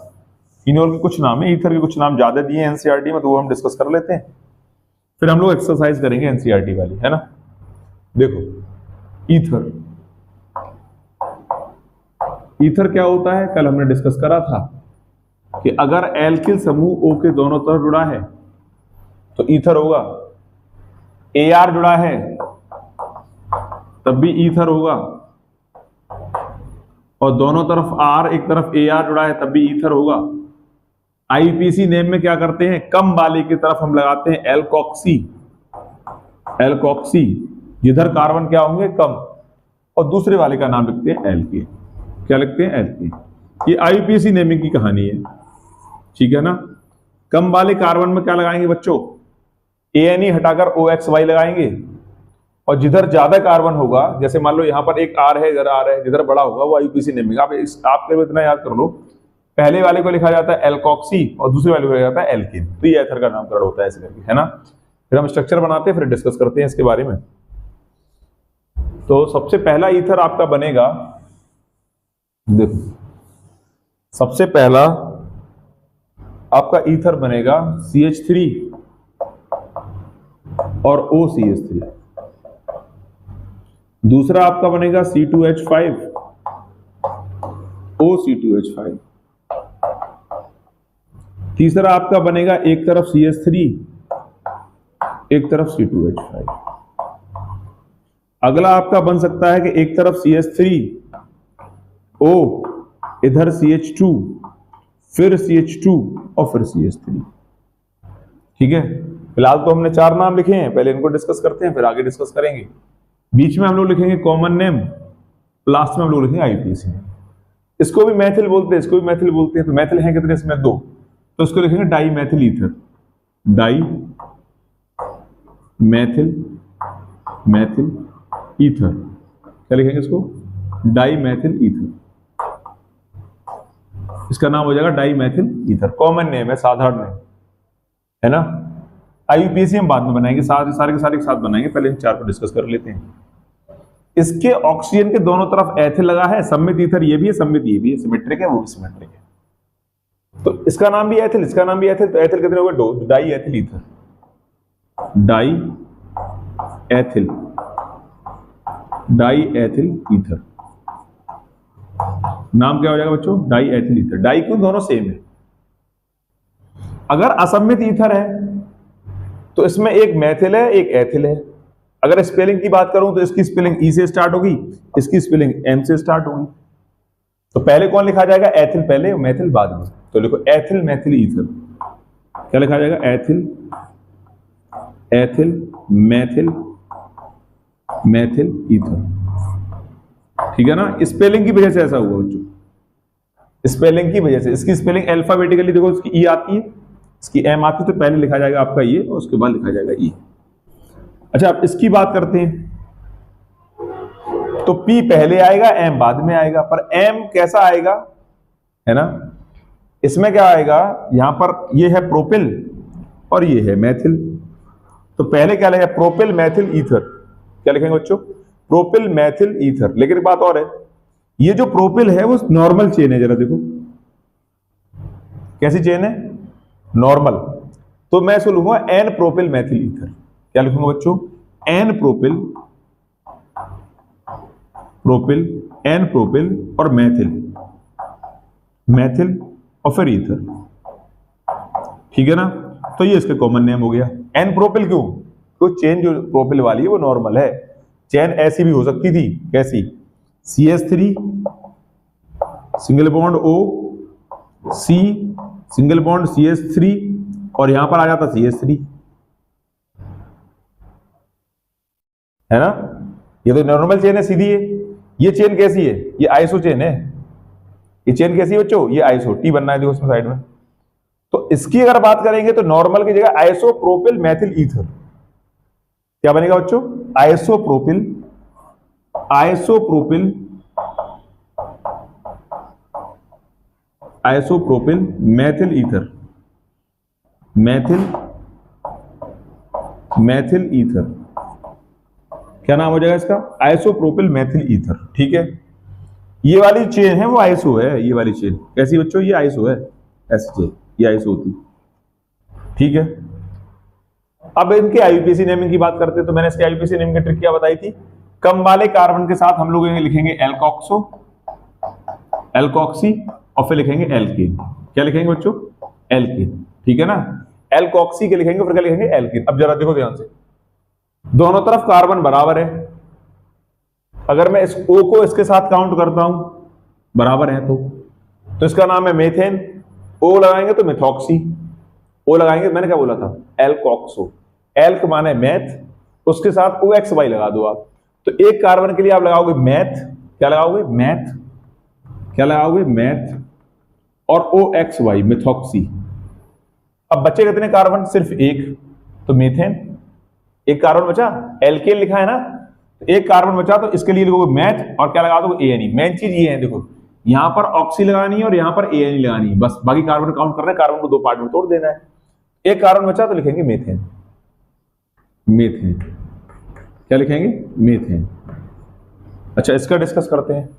फिनॉल के कुछ नाम है, ईथर के कुछ नाम ज्यादा दिए एनसीईआरटी में, तो वो हम डिस्कस कर लेते हैं। फिर हम लोग एक्सरसाइज करेंगे एनसीईआरटी वाली, है ना। देखो ईथर, ईथर क्या होता है? कल हमने डिस्कस करा था कि अगर एल्किल समूह O के दोनों तरफ जुड़ा है तो ईथर होगा, AR जुड़ा है तब भी ईथर होगा, और दोनों तरफ R, एक तरफ AR जुड़ा है तब भी ईथर होगा। IUPAC नेम में क्या करते हैं? कम वाले की तरफ हम लगाते हैं एल्कोक्सी, एल्कोक्सी, जिधर कार्बन क्या होंगे? कम, और दूसरे वाले का नाम लिखते हैं एल्केन। क्या लिखते हैं? एल्केन। ये IUPAC नेमिंग की कहानी है, ठीक है ना। कम वाले कार्बन में क्या लगाएंगे बच्चों? ANE हटाकर OXY लगाएंगे, और जिधर ज्यादा कार्बन होगा, जैसे मान लो यहाँ पर एक R है, इधर R है, जिधर बड़ा होगा वो IUPAC नेमिंग। आप इतना याद कर लो, पहले वाले को लिखा जाता है एल्कोक्सी और दूसरे वाले को लिखा जाता है एल्केन। तो ये ईथर का नामकरण होता है ऐसे करके, है ना। फिर हम स्ट्रक्चर बनाते हैं, फिर डिस्कस करते हैं इसके बारे में। तो सबसे पहला ईथर आपका बनेगा, देखो सबसे पहला आपका ईथर बनेगा CH3 और OCH3। दूसरा आपका बनेगा C2H5 OC2H5। तीसरा आपका बनेगा एक तरफ CH3 एक तरफ C2H5। अगला आपका बन सकता है कि एक तरफ CH3 O, इधर CH2, फिर CH2 और फिर CH3। ठीक है, फिलहाल तो हमने 4 नाम लिखे हैं, पहले इनको डिस्कस करते हैं, फिर आगे डिस्कस करेंगे। बीच में हम लोग लिखेंगे कॉमन नेम, लास्ट में हम लोग लिखेंगे IUPAC। इसको भी मैथिल बोलते हैं, इसको भी मैथिल बोलते हैं। तो मैथिल हैं कितने इसमें? 2, तो इसको लिखेंगे di methyl ether, di methyl, methyl ether. क्या लिखेंगे इसको? Di methyl ether. इसका नाम हो जाएगा di methyl ether. Common name है, साधारण नेम है ना। IUPAC हम बाद में बनाएंगे, सारे के सारे एक साथ बनाएंगे, पहले इन 4 को डिस्कस कर लेते हैं। इसके ऑक्सीजन के दोनों तरफ एथिल लगा है, सममित ईथर ये भी है, सममित ये भी है, सिमेट्रिक है, वो भी सिमेट्रिक है। तो इसका नाम भी एथिल, इसका नाम भी एथिल, तो एथिल कितने हो गए? 2, die ethyl ether, die ethyl, die ethyl ether. नाम क्या हो जाएगा बच्चों? Die ethyl ether. डाई क्यों? दोनों सेम है। अगर असम्मित ईथर है तो इसमें एक मैथिल है एक एथिल है। अगर स्पेलिंग की बात करूं तो इसकी स्पेलिंग E से स्टार्ट होगी, इसकी स्पेलिंग M से स्टार्ट होगी। तो पहले कौन लिखा जाएगा, एथिल पहले और मैथिल बाद में। तो लिखो एथिल मैथिल ईथर, क्या लिखा जाएगा, एथिल मैथिल ईथर। ठीक है ना, स्पेलिंग की वजह से ऐसा हुआ बच्चों, स्पेलिंग की वजह से। इसकी स्पेलिंग अल्फाबेटिकली देखो, इसकी ई आती है, इसकी एम आती है, तो पहले लिखा जाएगा आपका ये और उसके बाद लिखा जाएगा ई। अच्छा अब इसकी बात करते हैं, तो पी पहले आएगा एम बाद में आएगा, पर एम कैसा आएगा, है ना, इसमें क्या आएगा, यहां पर ये है प्रोपिल और ये है मैथिल, तो पहले क्या लिखेगा, प्रोपिल मैथिल ईथर। क्या लिखेंगे बच्चों, प्रोपिल मैथिल ईथर। लेकिन एक बात और है, ये जो प्रोपिल है वो नॉर्मल चेन है, जरा देखो कैसी चेन है, नॉर्मल। तो मैं इसको लिखूंगा एन प्रोपिल मैथिल ईथर। क्या लिखूंगा बच्चों, एन प्रोपिल एन प्रोपिल और मैथिल और फिर ईथर। ठीक है ना, तो ये इसका कॉमन नेम हो गया। एन प्रोपिल क्यों, तो चेन जो प्रोपिल वाली है वो नॉर्मल है। चेन ऐसी भी हो सकती थी, कैसी, CH3 single bond O C single bond CH3 और यहां पर आ जाता CH3, है ना। ये तो नॉर्मल चेन है, सीधी है। ये चेन कैसी है, ये आइसो चेन है। ये चेन कैसी है बच्चों, ये आइसो, टी बनना है देखो उसमें साइड में। तो इसकी अगर बात करेंगे तो नॉर्मल की जगह आइसो प्रोपिल मैथिल ईथर। क्या बनेगा बच्चों, iso propyl Maithil ether, Maithil ether. क्या नाम हो जाएगा इसका, आइसोप्रोपिल मैथिल ईथर। ठीक है, ये वाली चेन है वो आइसो है, ये वाली चेन कैसी बच्चों, ये आइसो है, ऐसी चेन ये आइसो होती। ठीक है, अब इनके आईयूपीएसी नेमिंग की बात करते हैं। तो मैंने इसके आईयूपीएसी नेमिंग की ट्रिक क्या बताई थी, कम वाले कार्बन के साथ हम लोग लिखेंगे एल्कॉक्सी और फिर लिखेंगे एल्केन। क्या लिखेंगे बच्चों, एल्केन। ठीक है ना, एल्कॉक्सी के लिखेंगे फिर क्या लिखेंगे, एल्केन। अब जरा देखो ध्यान से, दोनों तरफ कार्बन बराबर है। अगर मैं इस O को इसके साथ काउंट करता हूं, बराबर है तो इसका नाम है मेथेन। O लगाएंगे तो मेथॉक्सी, O लगाएंगे, मैंने क्या बोला था, एल्कॉक्सो। एल्क माने मैथ, उसके साथ OXY लगा दो आप। तो एक कार्बन के लिए आप लगाओगे मैथ, क्या लगाओगे, मैथ, क्या लगाओगे, मैथ और OXY मेथॉक्सी। अब बचे कितने कार्बन, सिर्फ एक, तो मीथेन। एक कार्बन बचा, एल्केन लिखा है ना, तो एक कार्बन बचा, तो इसके लिए लिखोगे मैथ और क्या लगा दोगे, ANE। मेन चीज ये है, देखो यहां पर ऑक्सी लगानी है और यहां पर ANE लगानी है, बस। बाकी कार्बन काउंट करना है, कार्बन को दो पार्ट में तोड़ देना है। एक कार्बन बचा तो लिखेंगे मीथेन, क्या लिखेंगे, मीथेन। अच्छा इसका डिस्कस करते हैं।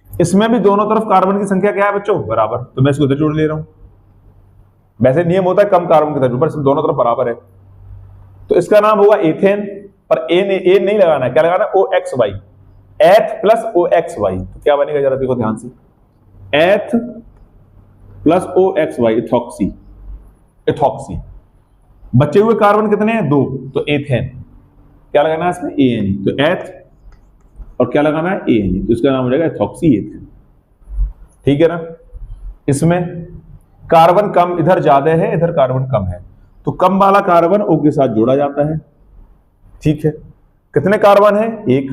इसमें भी दोनों तरफ कार्बन की संख्या क्या है बच्चों, बराबर, तो मैं इसको इधर जोड़ ले रहा हूं। वैसे नियम होता है कम कार्बन की तरफ, पर इसमें दोनों तरफ बराबर है, तो इसका नाम होगा एथेन। पर ए नहीं लगाना है, क्या लगाना है, OXY, एथ प्लस OXY। तो क्या बनेगा जरा देखो ध्यान से, एथ प्लस OXY, इथॉक्सी। बचे हुए कार्बन कितने हैं, दो, तो एथेन। क्या लगाना है इसमें, ANE, तो एथ और क्या लगाना है, ANE, तो इसका नाम हो जाएगा इथॉक्सी एथेन। ठीक है ना, इसमें कार्बन कम इधर ज्यादा है, इधर कार्बन कम है, तो कम वाला कार्बन O के साथ जोड़ा जाता है। ठीक है, कितने कार्बन है, एक,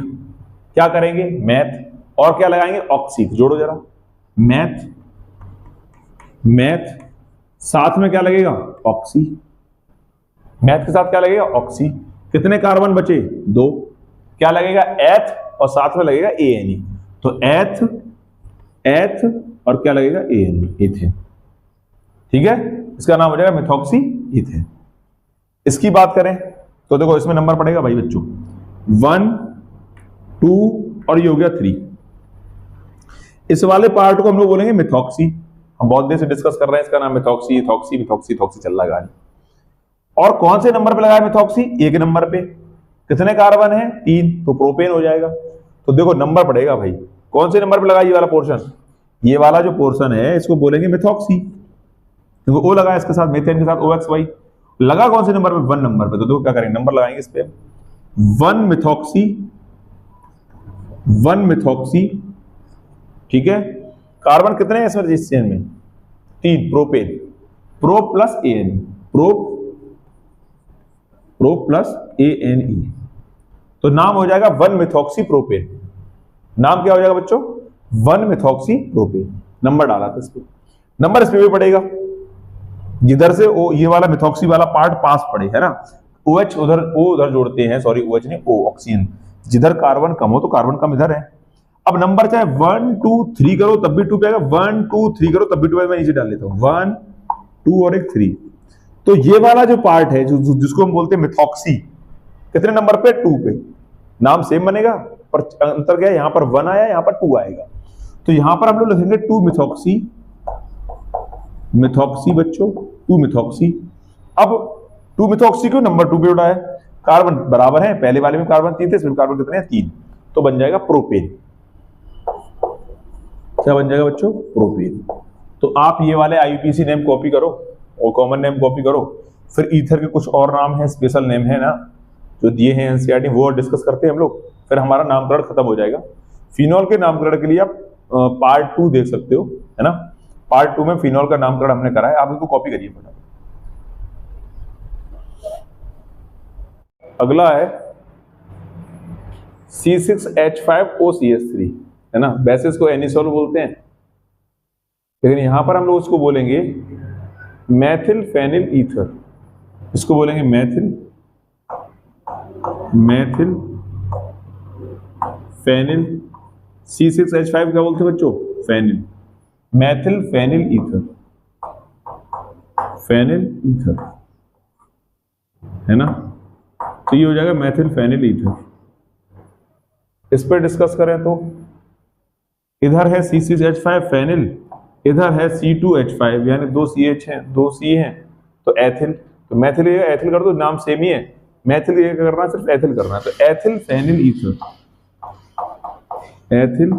क्या करेंगे, मैथ और क्या लगाएंगे, ऑक्सी। जोड़ो जरा, मैथ साथ में क्या लगेगा, ऑक्सी, मैथ के साथ क्या लगेगा, ऑक्सी। कितने कार्बन बचे, दो, क्या लगेगा, एथ और साथ में लगेगा ANE, तो एथ और क्या लगेगा, ANE, इथेन। ठीक है, इसका नाम हो जाएगा मेथॉक्सी इथेन। इसकी बात करें तो देखो इसमें नंबर पड़ेगा भाई बच्चों 1, 2 और ये हो गया 3। इस वाले पार्ट को हम लोग बोलेंगे मेथॉक्सी। हम बहुत देर से डिस्कस कर रहे हैं, इसका नाम मेथॉक्सी, इथॉक्सी, मिथॉक्सी, इथॉक्सी चल रहा है। और कौन से नंबर पे लगाया मेथॉक्सी, एक नंबर पे। कितने कार्बन है, 3, तो प्रोपेन हो जाएगा। तो देखो नंबर पड़ेगा भाई, कौन से नंबर पे लगा, ये वाला पोर्शन, ये वाला जो पोर्शन है इसको बोलेंगे मेथॉक्सी, क्योंकि O लगा इसके साथ, मेथेन के साथ OXY लगा कौन से नंबर पे, 1 नंबर पे। तो देखो क्या करेंगे, नंबर लगाएंगे इस पे, 1 मिथॉक्सी। ठीक है, कार्बन कितने हैं इसमें इस चेन में? 3, propane, pro plus ANE, pro plus ANE, तो नाम हो जाएगा 1-मेथॉक्सी-प्रोपेन। नाम क्या हो जाएगा बच्चों? 1-मेथॉक्सी-प्रोपेन। नंबर डाला था इस पे, नंबर इस पे भी पड़ेगा, जिधर से ओ ये वाला मेथॉक्सी वाला पार्ट पास पड़े, है ना। OH उधर, O उधर जोड़ते हैं, सॉरी OH नहीं, O ऑक्सीजन, जिधर कार्बन कम हो तो कार्बन कम इधर है। अब नंबर चाहे 1 2 3 करो तब भी 2 पे आएगा, 1 2 3 करो तब भी 2 पे, मैं नीचे डाल लेता हूं 1 2 और एक 3। तो ये वाला जो पार्ट है जिसको हम बोलते हैं मेथॉक्सी, कितने नंबर पे? 2 पे। नाम सेम बनेगा पर अंतर क्या है, यहां पर 1 आया, यहां पर 2 आएगा। तो यहां पर हम लोग लिखेंगे 2-मेथॉक्सी, मेथॉक्सी बच्चों, 2-मेथॉक्सी। अब 2-मेथॉक्सी को नंबर 2 पे उठाया, कार्बन बराबर है, पहले वाले में कार्बन 3 थे, इसमें कार्बन कितने हैं? 3, तो बन जाएगा प्रोपेन। क्या बन जाएगा बच्चों? प्रोपेन। तो आप ये वाले IUPAC नेम कॉपी करो और कॉमन नेम कॉपी करो, फिर ईथर के कुछ और नाम है, स्पेशल नेम है ना जो दिए हैं NCERT, वो डिस्कस करते हैं हम लोग, फिर हमारा नामकरण खत्म हो जाएगा। फिनॉल के नामकरण के लिए आप पार्ट 2 देख सकते हो, है ना। पार्ट 2 में फिनॉल का नामकरण हमने करा है, आप इसको कॉपी करिए फटाफट। अगला है C6H5OCH3, है ना। वैसे इसको एनिसोल बोलते हैं, लेकिन यहां पर हम लोग उसको बोलेंगे मैथिल फेनिल ईथर, इसको बोलेंगे मैथिल फेनिल। C6H5 क्या बोलते हैं बच्चों? फेनिल, मैथिल फेनिल ईथर, है ना। तो ये हो जाएगा मैथिल फेनिल ईथर। इस पर डिस्कस करें तो इधर है C6H5 फेनिल, इधर है C2H5, यानी 2 CH हैं, 2 C हैं, तो एथिल, तो मैथिल एथिल कर दो, नाम सेम ही है। मैथिल ये करना है, सिर्फ एथिल करना है, तो ethyl phenyl ether, ethyl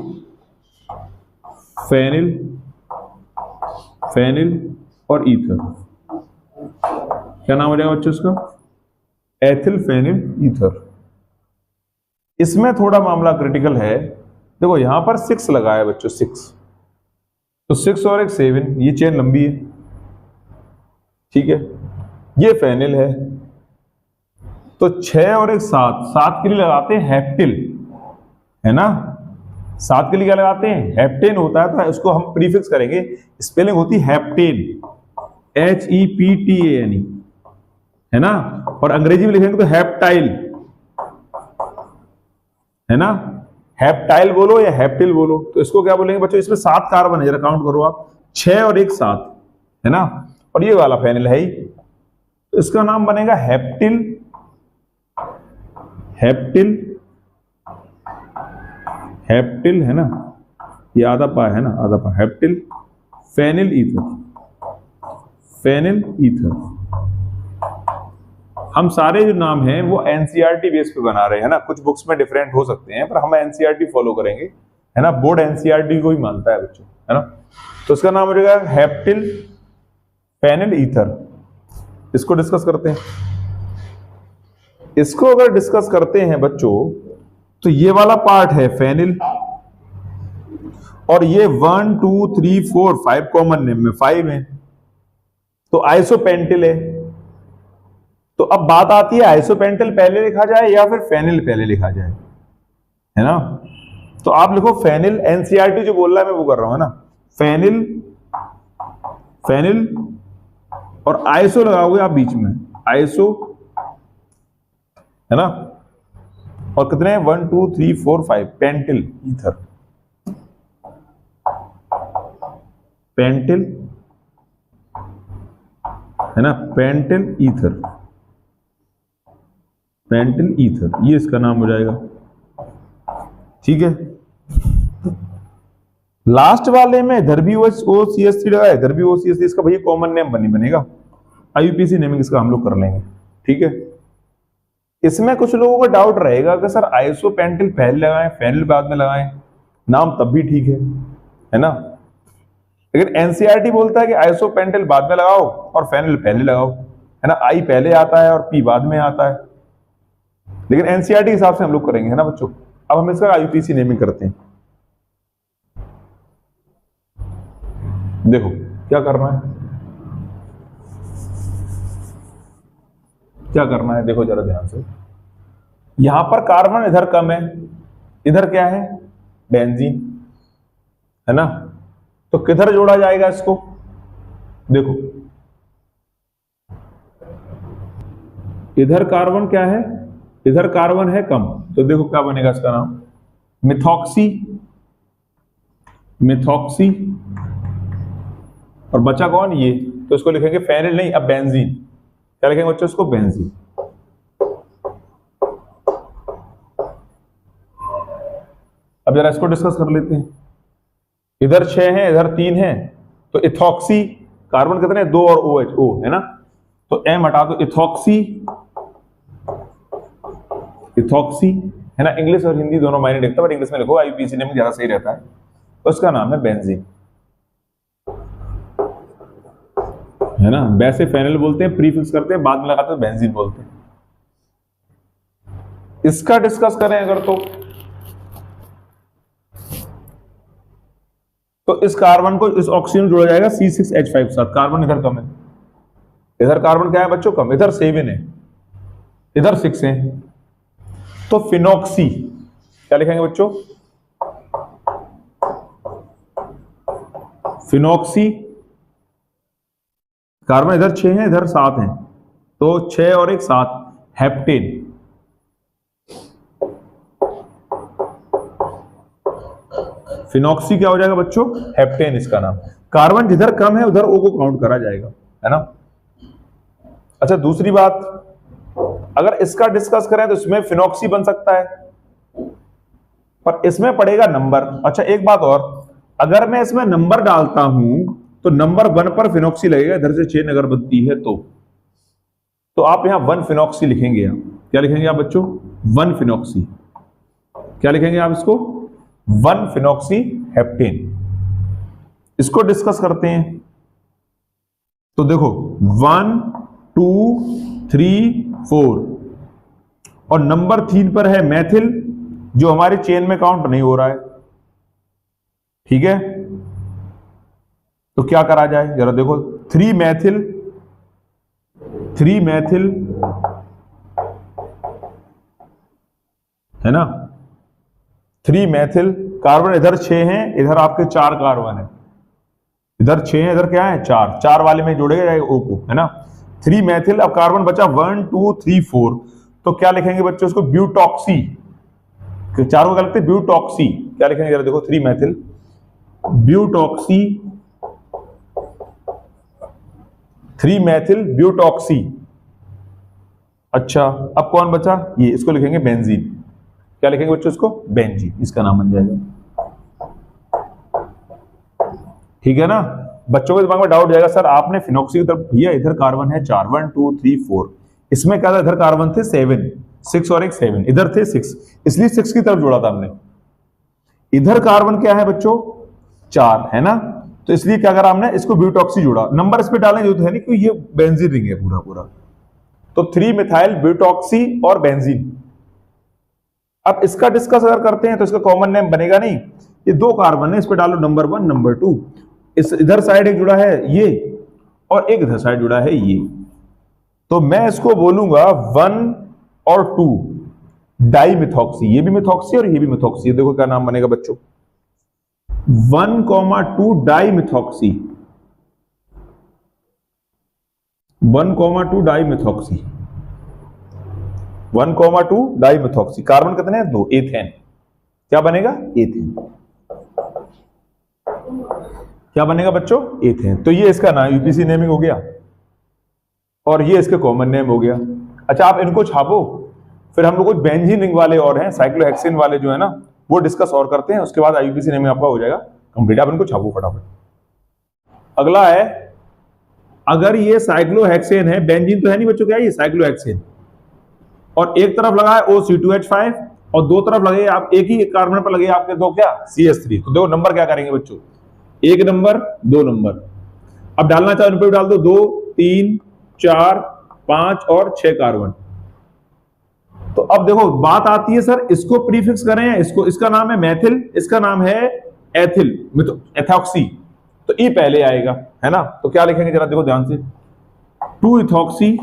phenyl और ईथर, क्या नाम हो जाएगा बच्चों इसका? Ethyl phenyl ether. इसमें थोड़ा मामला क्रिटिकल है, देखो यहां पर 6 लगा है बच्चों, 6, तो 6 और एक 7, ये चेन लंबी है, ठीक है। ये फेनिल है, तो 6 और एक 7, 7 के लिए लगाते हैं हेप्टिल, है ना। 7 के लिए क्या लगाते हैं? हेप्टेन होता है, तो उसको हम प्रीफिक्स करेंगे, स्पेलिंग होती है हेप्टेन, HEPTANE, है ना। और अंग्रेजी में लिखेंगे तो हेप्टाइल, है ना। हेप्टाइल बोलो या हेप्टिल बोलो, तो इसको क्या बोलेंगे बच्चों? इसमें 7 कार्बन है, जरा काउंट करो आप, 6 और एक 7, है ना। और ये वाला फेनिल है ही, तो इसका नाम बनेगा हेप्टिल, है ना, ये आधा पा है ना, आधा पा, हेप्टिल फेनिल ईथर। हम सारे जो नाम हैं वो NCERT बेस पे बना रहे हैं ना, कुछ बुक्स में डिफरेंट हो सकते हैं, पर हम NCERT फॉलो करेंगे, है ना। बोर्ड NCERT को ही मानता है बच्चों, है ना। तो इसका नाम हो जाएगा हेप्टिल फेनिल ईथर। इसको डिस्कस करते हैं। इसको अगर डिस्कस करते हैं बच्चों, तो ये वाला पार्ट है फेनिल, और ये 1 2 3 4 5 कॉमन नेम में 5 है, तो आइसोपेंटिल है। तो अब बात आती है आइसोपेंटिल पहले लिखा जाए या फिर फेनिल पहले लिखा जाए, है ना। तो आप लिखो फेनिल, NCERT जो बोल रहा है मैं वो कर रहा हूं, है ना। फेनिल और आइसो लगाओगे आप बीच में, आइसो, है ना। और कितने हैं? 1 2 3 4 5, पेंटिल ईथर, पेंटिल, है ना, पेंटिल ईथर, ये इसका नाम हो जाएगा, ठीक है। लास्ट वाले में इधर भी OCH3 लगा है, इधर भी OCH3, इसका भैया कॉमन नेम बनेगा, IUPAC नेमिंग इसका हम लोग कर लेंगे, ठीक है। इसमें कुछ लोगों को डाउट रहेगा कि सर आइसोपेंटिल पहले लगाएं फेनिल बाद में लगाएं, नाम तब भी ठीक है ना। लेकिन NCERT बोलता है कि आइसोपेंटिल बाद में लगाओ और फेनिल पहले लगाओ, है ना। I पहले आता है और P बाद में आता है, लेकिन NCERT के हिसाब से हम लोग करेंगे, है ना बच्चों। अब हम इसका IUPAC नेमिंग करते हैं। देखो क्या करना है, क्या करना है, देखो जरा ध्यान से। यहां पर कार्बन इधर कम है, इधर क्या है, बेंजीन है ना। तो किधर जोड़ा जाएगा इसको, देखो इधर कार्बन क्या है, इधर कार्बन है कम, तो देखो क्या बनेगा इसका नाम, मिथॉक्सी, मिथॉक्सी। और बचा कौन, ये, तो इसको लिखेंगे फेनिल नहीं, अब बेंजीन। क्या लिखेंगे बच्चों इसको, बेंजीन। अब जरा इसको डिस्कस कर लेते हैं। इधर 6 है, इधर 3 है, तो इथॉक्सी, कार्बन कितने, 2 और OH, O है ना, तो M हटा दो, इथॉक्सी, इथॉक्सी है ना। इंग्लिश और हिंदी दोनों मायने देखता है, पर इंग्लिश में लिखो, IUPAC नेम ज्यादा सही रहता है। तो उसका नाम है बेंजीन, है ना। वैसे फेनिल बोलते हैं, प्रीफिक्स करते हैं, बाद में लगाते हैं बेंजीन बोलते हैं। इसका डिस्कस करें अगर तो इस कार्बन को इस ऑक्सीजन जोड़ा जाएगा C6H5 के साथ। कार्बन इधर कम है, इधर कार्बन क्या है बच्चों, कम, इधर 7 है, इधर 6 है, तो फिनॉक्सी। क्या लिखेंगे बच्चों, फिनॉक्सी। कार्बन इधर 6 है, इधर 7 है, तो 6 और 1 7, हेप्टेन। फिनॉक्सी क्या हो जाएगा बच्चों, हेप्टेन इसका नाम। कार्बन जिधर कम है उधर O को काउंट करा जाएगा, है ना। अच्छा दूसरी बात, अगर इसका डिस्कस करें तो इसमें फिनॉक्सी बन सकता है, पर इसमें पड़ेगा नंबर। अच्छा एक बात और, अगर मैं इसमें नंबर डालता हूं तो नंबर 1 पर फिनॉक्सी लगेगा, इधर से चेन अगर बनती है तो आप यहां 1 फिनॉक्सी लिखेंगे। आप क्या लिखेंगे आप बच्चों, 1 फिनॉक्सी। क्या लिखेंगे आप इसको, 1 फिनॉक्सी हेप्टेन। इसको डिस्कस करते हैं। तो देखो 1 2 3 4 और नंबर 3 पर है मैथिल, जो हमारे चेन में काउंट नहीं हो रहा है, ठीक है। तो क्या करा जाए जरा देखो, 3 मैथिल, 3 मैथिल है ना, 3 मैथिल। कार्बन इधर 6 हैं, इधर आपके 4 कार्बन है, इधर 6 है, इधर क्या है 4, 4 वाले में जोड़ेगा जाएगा O को, है ना। 3 मैथिल। अब कार्बन बचा 1 2 3 4, तो क्या लिखेंगे बच्चों इसको, ब्यूटॉक्सी। चारों को क्या लिखते हैं, ब्यूटॉक्सी। क्या लिखेंगे जरा देखो, 3 मैथिल, ब्यूटॉक्सी, 3 मैथिल ब्यूटॉक्सी। अच्छा अब कौन बचा, ये, इसको लिखेंगे बेंजीन। क्या लिखेंगे बच्चों इसको, बेंजीन, इसका नाम बन जाएगा, ठीक है ना। बच्चों के दिमाग में डाउट जाएगा, सर आपने फिनॉक्सी की तरफ, भैया इधर कार्बन है 4, 1 2 3 4, इसमें क्या था, इधर कार्बन थे 7, 6 और 1 7, इधर थे 6, इसलिए 6 की तरफ जोड़ा था हमने। इधर कार्बन क्या है बच्चों, 4 है ना, तो इसलिए क्या करा हमने, इसको ब्यूटॉक्सी जोड़ा। नंबर इस पे डालने की जरूरत है नहीं, क्योंकि ये बेंजीन रिंग है पूरा पूरा। तो 3 मिथाइल ब्यूटॉक्सी और बेंजीन। अब इसका डिस्कस अगर करते हैं तो इसका कॉमन नेम बनेगा नहीं, ये 2 कार्बन है, इस पे डालो नंबर 1 नंबर 2, इस इधर साइड एक जुड़ा है ये, और एक इधर साइड जुड़ा है ये, तो मैं इसको बोलूंगा 1 और 2 डाई मिथॉक्सी। ये भी मिथॉक्सी और ये भी मिथॉक्सी। देखो क्या नाम बनेगा बच्चों, 1,2 di methoxy, 1,2 di methoxy, 1,2 di methoxy. Carbon कितने हैं, 2, एथेन। क्या बनेगा, एथेन। क्या बनेगा बच्चों, एथेन। तो ये इसका नाम यूपीसी नेमिंग हो गया, और ये इसके कॉमन नेम हो गया। अच्छा आप इनको छापो, फिर हम लोग कुछ बेंजीन रिंग वाले और हैं, साइक्लोहेक्सेन वाले जो है ना, वो डिस्कस और करते हैं, उसके बाद आईयूपीसी नेमिंग आपका हो जाएगा कंप्लीट। आप इनको छापो फटाफट। अगला है, अगर ये साइक्लोहेक्सेन है, बेंजीन तो है नहीं बच्चों, क्या है ये साइक्लोहेक्सेन, और एक तरफ लगा है O C2H5 और दो तरफ लगे, आप एक ही कार्बन पर लगे आपके 2 क्या, CH3। तो देखो नंबर क्या करेंगे बच्चों, 1 नंबर 2 नंबर। अब डालना चाहो इन पर डाल दो, 2 3 4 5 और 6 कार्बन। तो अब देखो बात आती है, सर इसको प्रीफिक्स करें, इसको, इसका नाम है मैथिल, इसका नाम है एथिल, एथॉक्सी। तो ई पहले आएगा, है ना। तो क्या लिखेंगे जरा देखो ध्यान से, 2 इथॉक्सी।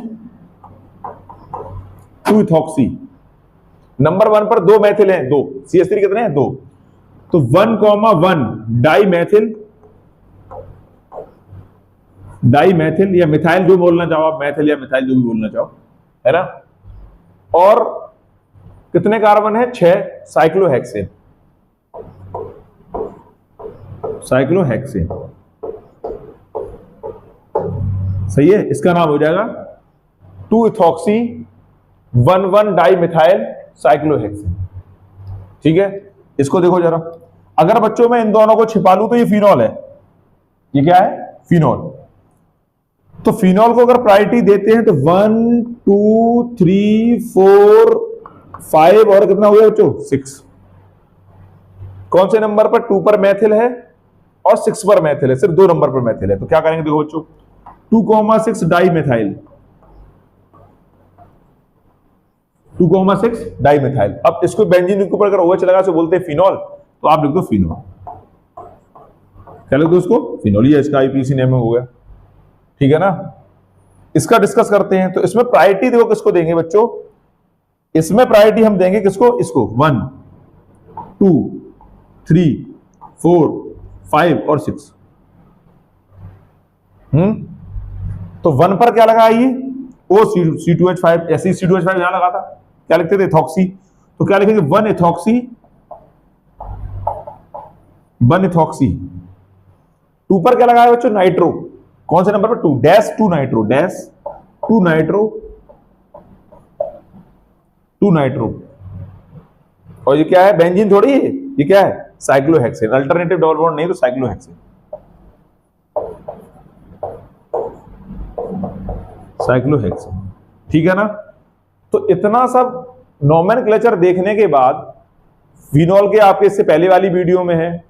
नंबर 1 पर 2 मैथिल हैं, 2 CH3 कितने हैं, 2। तो 1,1 डाई मैथिल या मिथाइल, जो बोलना चाहो आप, मैथिल या मिथाइल जो भी बोलना चाहो, है ना। और कितने कार्बन है, 6 साइक्लोहेक्सेन। सही है, इसका नाम हो जाएगा 2 इथॉक्सी 1,1 डाई मिथाइल साइक्लोहेक्सेन। ठीक है, इसको देखो जरा, अगर बच्चों में इन दोनों को छिपा लूं तो ये फिनॉल है। ये क्या है, फिनॉल। तो फिनॉल को अगर प्रायोरिटी देते हैं तो 1 2 3 4 5 और कितना हो गया बच्चों, 6। कौन से नंबर पर, 2 पर मैथिल है और 6 पर मैथिल है, सिर्फ 2 नंबर पर मैथिल है। तो क्या करेंगे देखो बच्चों, 2,6 डाई मिथाइल, 2,6 डाई मिथाइल। अब इसको बेंजीन के ऊपर अगर OH लगा तो बोलते हैं फिनॉल, तो आप लिख दो फिनॉल। क्या लिख दो उसको, फिनॉल। ही इसका IUPAC नेम हो गया, ठीक है ना। इसका डिस्कस करते हैं। तो इसमें प्रायोरिटी देखो किसको देंगे बच्चों, इसमें प्रायोरिटी हम देंगे किसको, इसको 1 2 3 4 5 और 6। तो 1 पर क्या लगा, ये C2H5, ऐसे C2H5 यहां लगा था, क्या लिखते थे, इथॉक्सी। तो क्या लिखेंगे, 1 इथॉक्सी। 2 पर क्या लगा है बच्चों, नाइट्रो। कौन से नंबर पर, 2 नाइट्रो। और ये क्या है, बेंजीन थोड़ी है, ये क्या है, साइक्लोहेक्सेन। अल्टरनेटिव डबल बॉन्ड नहीं तो साइक्लोहेक्सेन। ठीक है ना। तो इतना सब नोमेनक्लेचर देखने के बाद, फिनॉल के आपके इससे पहले वाली वीडियो में है,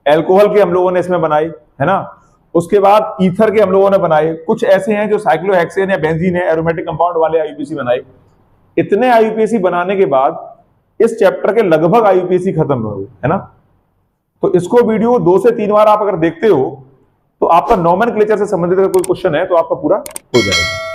एल्कोहल के हम लोगों ने इसमें बनाई, है ना। उसके बाद ईथर के हम लोगों ने बनाए, कुछ ऐसे हैं जो साइक्लोहेक्सेन या बेंजीन है, एरोमेटिक कंपाउंड वाले IUPAC बनाए। इतने IUPAC बनाने के बाद इस चैप्टर के लगभग IUPAC खत्म हो गए, है ना। तो इसको वीडियो 2 से 3 बार आप अगर देखते हो तो आपका नोमेनक्लेचर से संबंधित अगर कोई क्वेश्चन है तो आपका पूरा हो जाएगा।